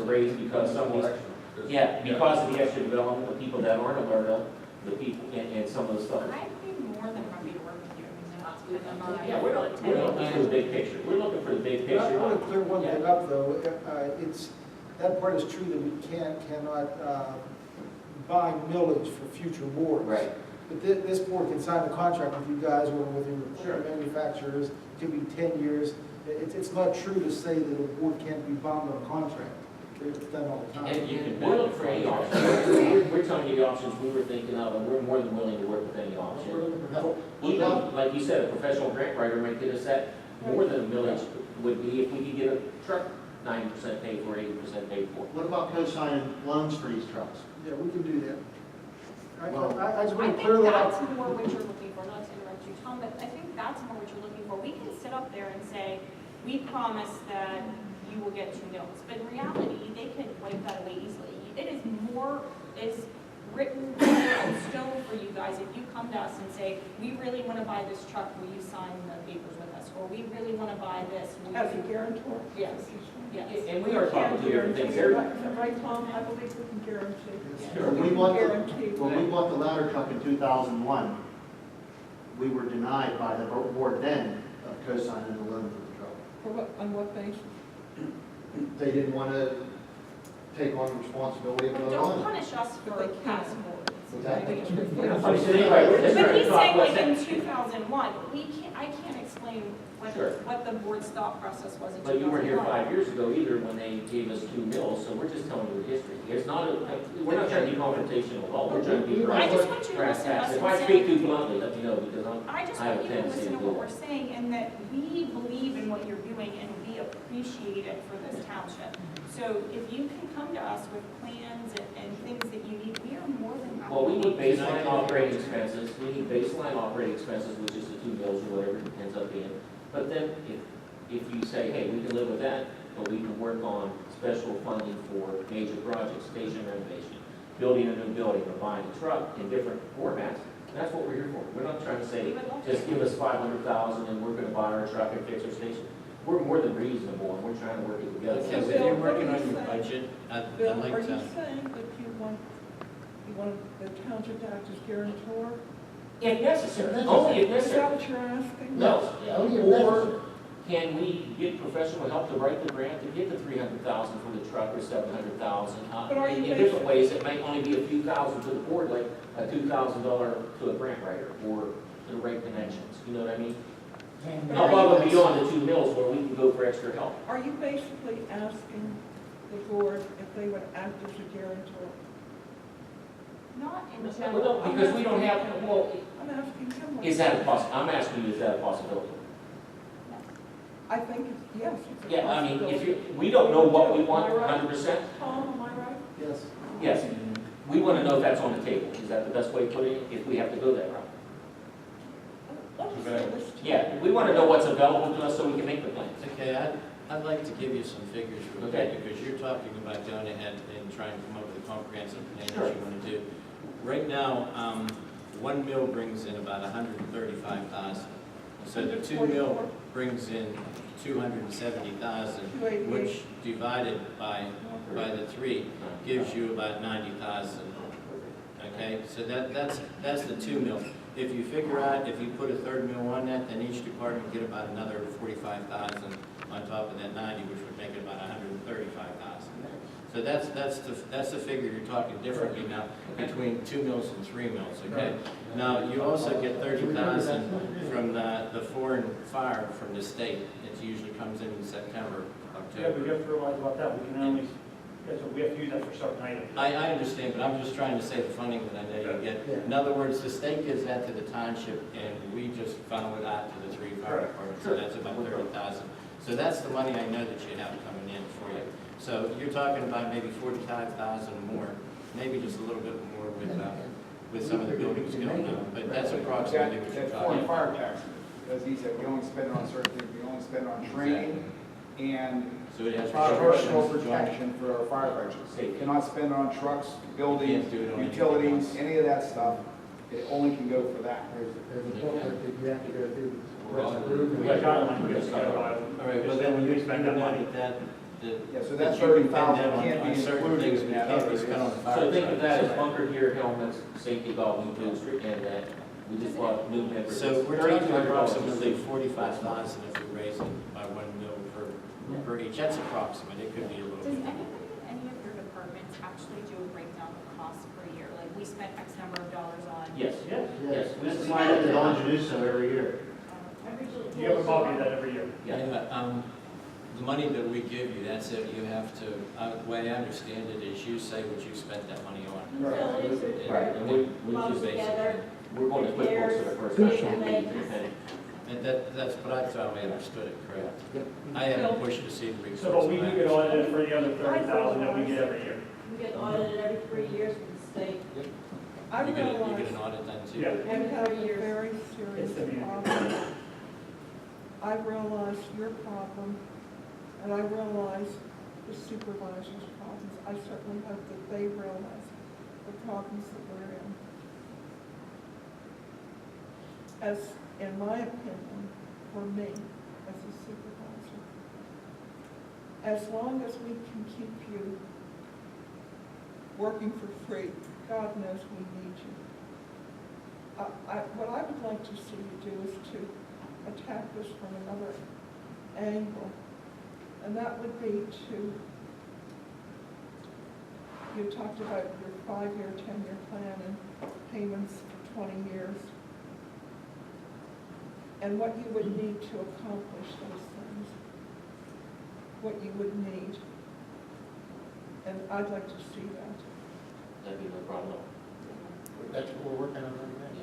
raise because some of these, yeah, because of the extra development, the people that aren't alert of, the people, and some of the stuff. I'd be more than happy to work with you. Yeah, we're looking for the big picture. We're looking for the big I picture. want to clear one thing up, though. That part is true that we cannot buy millage for future boards. Right. But this board can sign a contract with you guys or with Sure. your manufacturers. It could be 10 years. It's not true to say that a board can't be bound on a contract. It's done all the time. And you can work for any option. We're telling you the options we were thinking of, and we're more than willing to work with any option. Even, like you said, a professional grant writer might get us that more than a millage would be if we could get a truck 90% paid for, 80% paid for. What about co-signing loans for these trucks? Yeah, we can do that. Well, I just I want to think clear that that's up. more what you're looking for, not to interrupt you, Tom, but I think that's more what you're looking for. We can sit up there and say, we promise that you will get 2 mills, but in reality, they can wipe that away easily. It is more, is written in stone for you guys if you come to us and say, we really want to buy this truck, will you sign the papers with us? Or we really want to buy this. As a guarantor? Yes, yes. And we are talking two different things. Is that right, Tom? I believe we can guarantee. Sure. When we bought the ladder truck in 2001, we were denied by the board then of co-signing the loan for the truck. For what, on what basis? They didn't want to take on the responsibility of But the don't loan. punish us for past boards. Exactly. We're not punishing anybody. We're just But trying to he's talk saying what's like in that. 2001, I can't explain Sure. what the board's thought process was in 2001. But you weren't here 5 years ago either when they gave us 2 mills, so we're just telling you the history. It's not we're not trying to be confrontational at all. We're trying to be I just want you to brass listen to tacks. us If and I say, speak too bluntly, let me know, because I just I have want a you to tendency listen to to do what that. we're saying and that we believe in what you're doing and we appreciate it for this township. So if you can come to us with plans and things that you need, we are more than happy. Well, we need baseline operating expenses. We need baseline operating expenses, which is the 2 mills or whatever it ends up being. But then if you say, hey, we can live with that, but we can work on special funding for major projects, station renovation, building a new building, or buying a truck in different formats, that's what we're here for. We're not trying to say, just give us $500,000 and we're gonna buy our truck and fix our station. We're more than reasonable, and we're trying to work it together. Okay, so if you're working on your budget, Bill, I'd like are you to, saying that you want the township to act as guarantor? If necessary, only if Is that necessary. what you're asking? No, Only if or can we get professional help to write the grant to get the $300,000 for the truck or $700,000? But are you In different ways, it may only be a few thousand to the board, like a $2,000 to a grant writer, or to the right connections, you know what I mean? But are Above and you- beyond the 2 mills where we can go for extra help. Are you basically asking the board if they would act as a guarantor? Not in No, general. because we don't have, well, I'm asking him. is that a I'm asking you, is that a possibility? I think, yes. It's a Yeah, I mean, if possibility. you, we don't know what we want Am I right? 100%. Tom, am I right? Yes. Yes, we want to know if that's on the table. Is that the best way of putting it, if we have to go that route? Let me say this. Yeah, we want to know what's available to us so we can make the plans. okay, I'd like to give you some figures real Okay. quick, because you're talking about going ahead and trying to come up with a comprehensive plan Sure. that you want to do. Right now, 1 mill brings in about 135,000. So the 2 mill brings in 270,000, which divided by the 3 gives you about 90,000. Okay, so that's the 2 mill. If you figure out, if you put a 3rd mill on that, then each department get about another 45,000 on top of that 90, which would make it about 135,000. So that's the figure you're talking differently now between 2 mills and 3 mills. Okay. Now you also get 30,000 from the foreign fire from the state. It usually comes in September, Yeah, but you October. have to realize about that, we can only, that's what we have to use that for certain items. I understand, but I'm just trying to say the funding that I know you get. In other words, the state gives that to the township, and we just funnel it out to the 3 fire departments, so that's about 30,000. So that's the money I know that you have coming in for you. So you're talking about maybe 45,000 more, maybe just a little bit more with some of the buildings going on, but that's approximately what you're That talking foreign about. fire tax, as he said, we only spend it on certain things, we only spend it on training and So it has personal restrictions, protection for our firefighters. Safety. We cannot spend it on trucks, buildings, Can't do it on anything utilities, else. any of that stuff. It only can go for that. There's a booklet that you have to go through. Well, We got guidelines, we have to go by. All right, well then, when you spend that money. Yeah, so that that you can 30,000 spend can't on be certain included things, in but that can't be other, spent on a yes. fire So think truck. of that as bunker gear, helmets, safety goggles, boots, and that, we just bought new members. So we're talking $3,200. approximately 45,000 if we raise it by 1 mil per each. That's approximate, it could be a little Does bit. anybody in any of your departments actually do a breakdown of costs per year? Like, we spent X number of dollars on. Yes, Yeah. yes. We slide it to Don to do so every year. You have a copy of that every year. Yeah. The money that we give you, that's it, you have to, the way I understand it is you say what you spent that money on. Right, and we just basically, we're going to QuickBooks for the first time. And that's what I thought I understood it correct. I haven't pushed to see the resource. So, but we do get audited for the other 30,000 that we get every year. We get audited every 3 years from the state. I You get realize an audit done too? Yeah. we have a very serious It's the meeting. problem. I realize your problem, and I realize the supervisor's problems. I certainly hope that they realize the problems that we're in. As, in my opinion, for me, as a supervisor, as long as we can keep you working for free, God knows we need you. What I would like to see you do is to attack this from another angle, and that would be to, you talked about your 5-year, 10-year plan and payments for 20 years, and what you would need to accomplish those things, what you would need. And I'd like to see that. That'd be no problem. That's what we're working on right now.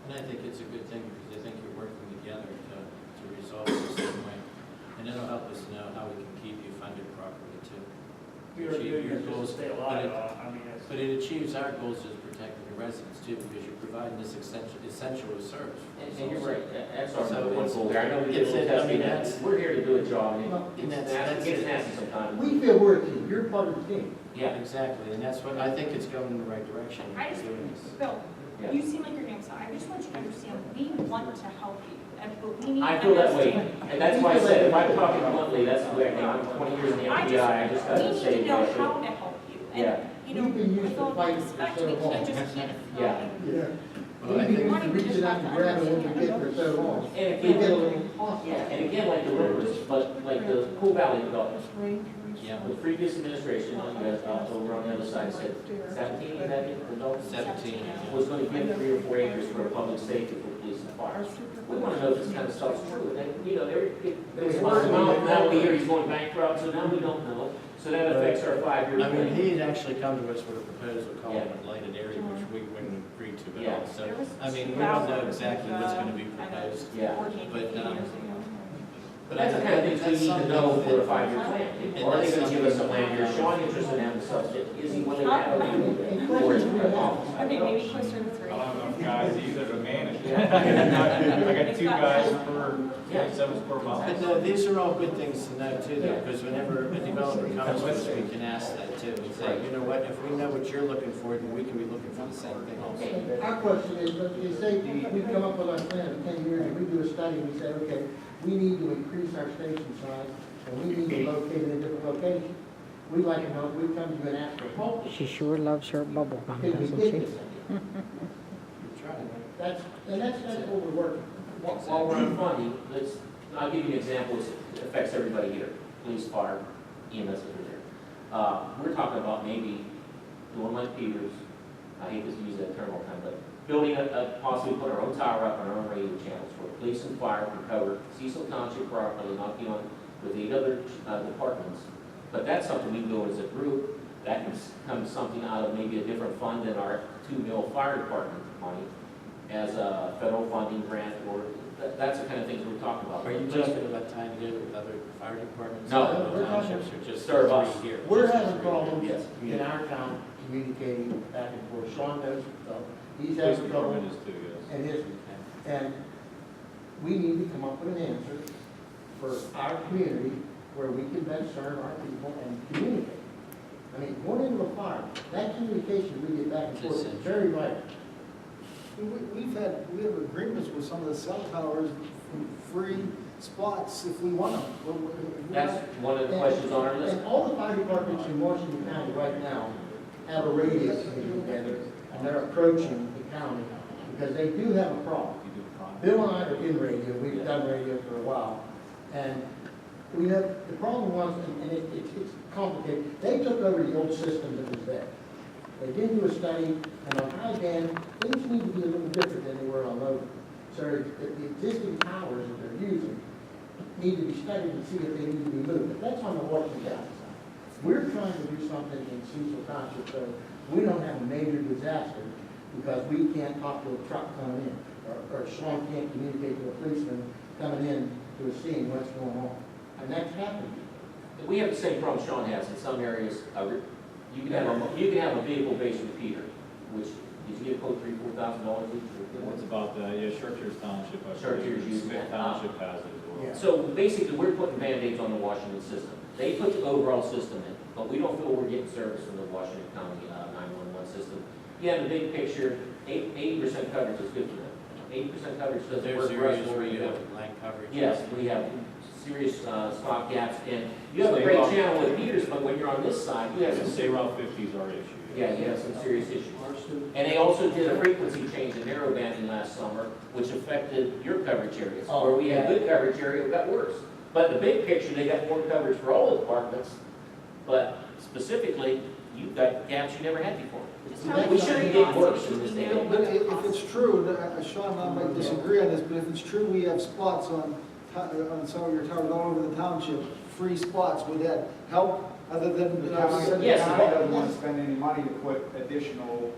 And I think it's a good thing because I think you're working together to resolve it the same way. And it'll help us know how we can keep you funded properly too. Achieve your goals, Stay but alive, it- I mean, it's. But it achieves our goals as protecting the residents too, because you're providing this essential service. And you're right, that's our So number one it's- goal there. I know we did a it's- little I testing mean, that, that's- we're here to do a job, and Well, it's that's- nasty, it gets nasty sometimes. We feel we're a team, you're part of the team. Yeah, Exactly, and that's what, I think it's going in the right direction. I just, doing this. Bill, yeah. you seem like you're doing so. I just want you to understand, we want to help you, but we need. I feel that way, understand- and that's why I said, if I'm talking bluntly, that's the way I think. I'm 20 years in the FBI, I just got to We need say to know that. how to help you. Yeah. And, you know, We've been used with to all due fighting respect, for we so long. can't just keep Yeah. throwing. Well, I think, Reaching out and grabbing what we get for so long. And We get a again, little hostile. yeah, and again, like the rivers, but like the Cool Valley development, Just range Yeah. the previous administration, you guys, over on the other side said 17, is that it, adults? 17. Was going to give 3 or 4 acres for public safety for police and fire. We want to know if this kind of stuff's true, and, you know, there's word of mouth, now we hear he's going bankrupt, so now we don't know. So that affects our 5-year I mean, plan. he had actually come to us with a proposal called Yeah. a blighted area, which we wouldn't agree to at Yeah. all. So, There was I mean, we don't know 2,000, exactly what's going to be proposed. Yeah. 14, But, 15 years ago. But that's the kind of things we need to know for a 5-year plan. Or are they going to give us a plan here, showing interest in having subject, is he willing to have it? Or is it off? Okay, maybe closer to 3. I don't have enough guys either to manage it. I got 2 guys per, Yeah. 7 per month. But no, these are all good things to know too, though, because whenever a developer comes to us, we can ask that too, and say, you know what, if we know what you're looking for, then we can be looking for the same thing also. Our question is, you say, we come up with our plan in 10 years, and we do a study, and we say, okay, we need to increase our station size, and we need to locate in a different location. We'd like to know, if we come to you and ask for help, She sure loves her bubble gum, can we doesn't get she? this? That's what we're working. While we're on funding, I'll give you an example, it affects everybody here, police, fire, EMS over there. We're talking about maybe doing like Peters, I hate to use that term all the time, but building possibly put our own tower up on our own radio channels where police and fire can cover Cecil Township properly, not be on with 8 other departments. But that's something we can do as a group, that can come something out of maybe a different fund than our 2 mil fire department money as a federal funding grant, or that's the kind of things we're talking about. Are you talking about tying together with other fire departments? No. Other townships, or just Serve us. 3 here? We're Just the having 3 here? problems Yes. in our town communicating back and forth. Sean knows, he's having trouble and his, and we need to come up with an answer for our community where we can best serve our people and communicate. I mean, going into a fire, that communication we get back and forth is very vital. We have agreements with some of the cell towers, free spots if we want them. That's one of the questions on our list. And all the fire departments in Washington County right now have a radius meeting together, and they're approaching the county, because they do have a problem. Bill and I are in radio, we've done radio for a while, and we have, the problem was, and it's complicated, they took over the old system that was there. They did do a study, and on high band, things need to be a little different than they were on low. So the existing towers that they're using need to be studied and see if they need to be moved. But that's on the Washington County side. We're trying to do something in Cecil Township so we don't have a major disaster because we can't talk to a truck coming in, or Sean can't communicate to a policeman coming in to a scene, what's going on. And that's happening. We have the same problem Sean has in some areas. You can have a vehicle-based repeater, which, did you get a quote $3,000-$4,000 each? What's about that? Yeah, Chartiers Township. I Chartiers believe. using that. Township has it as well. Yeah. So basically, we're putting Band-Aids on the Washington system. They put the overall system in, but we don't feel we're getting service from the Washington County 911 system. Yeah, in the big picture, 80% coverage is good for them. 80% coverage doesn't There's work for us. areas where you have line coverage. Yes, we have serious stop gaps, and you have a great channel with meters, but when you're on this side, you have Yeah, some State Route 50 is our issue. Yeah, you have some serious issues. And they also did a frequency change in narrow banding last summer, which affected your coverage areas. Where we had good coverage area, it got worse. But in the big picture, they got more coverage for all the departments, but specifically, you've got gaps you never had before. We shouldn't get worse in this day. But if it's true, Sean and I might disagree on this, but if it's true we have spots on some of your towers all over the township, free spots, would that help other than? The county Yes. doesn't want to spend any money to put additional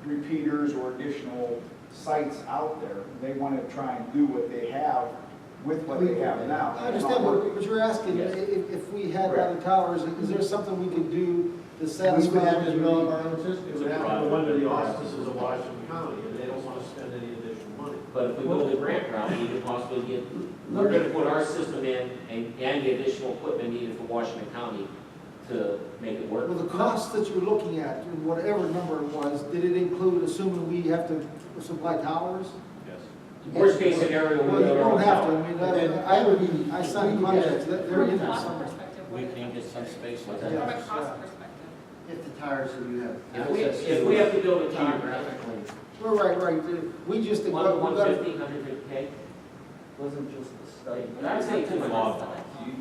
repeaters or additional sites out there. They want to try and do what they have with what they have now. I understand, but you're asking, Yes. if we had other towers, is there something we could do to We satisfy? would have what to you develop need? our own system. It would have to go under the auspices of Washington County, and they don't want to spend any additional money. But if we go the grant route, we could possibly get, we're gonna put our system in and the additional equipment needed for Washington County to make it work. Well, the cost that you're looking at, whatever number it was, did it include, assuming we have to supply towers? Yes. Worst case scenario, Well, we you go don't have to, I around. mean, That would be. I signed contracts, they're in From a there cost somewhere. perspective, We what can is get that? some space What's with that? From that. a cost perspective. If the towers that you have. If we have to build a tower, We're right, we just, we got, 150, 150K, Wasn't just the study. I'd say too much.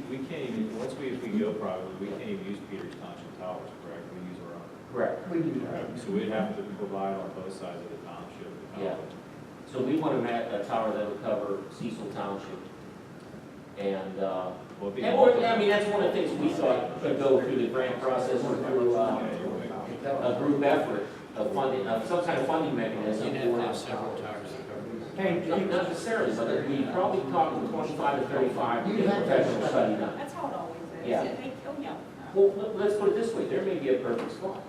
We can't even, once we go private, we can't even use Peters Township towers, correct? We use our own. correct. We do that. So we'd have to provide on both sides of the township. Yeah. So we want a tower that would cover Cecil Township. And, Well, it'd be I mean, that's one of the things we thought could go through the grant process or through a group effort of funding, of some kind of funding mechanism. You'd have to have several towers to cover. Not necessarily, but we probably talking 25 to 35 to get a professional study done. That's how it always is. Yeah. Oh, yeah. Well, let's put it this way, there may be a perfect spot,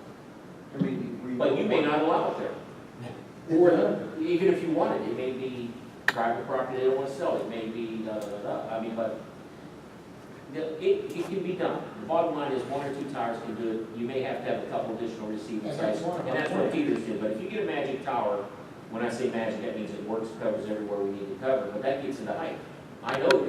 but you may not allow it there. Or even if you want it, it may be private property they don't want to sell, it may be, I mean, but it can be done. The bottom line is 1 or 2 towers can do it. You may have to have a couple additional receiving And sites, that's one of and our that's what plans. Peters did. But if you get a magic tower, when I say magic, that means it works, covers everywhere we need to cover, but that gets into height. I know it could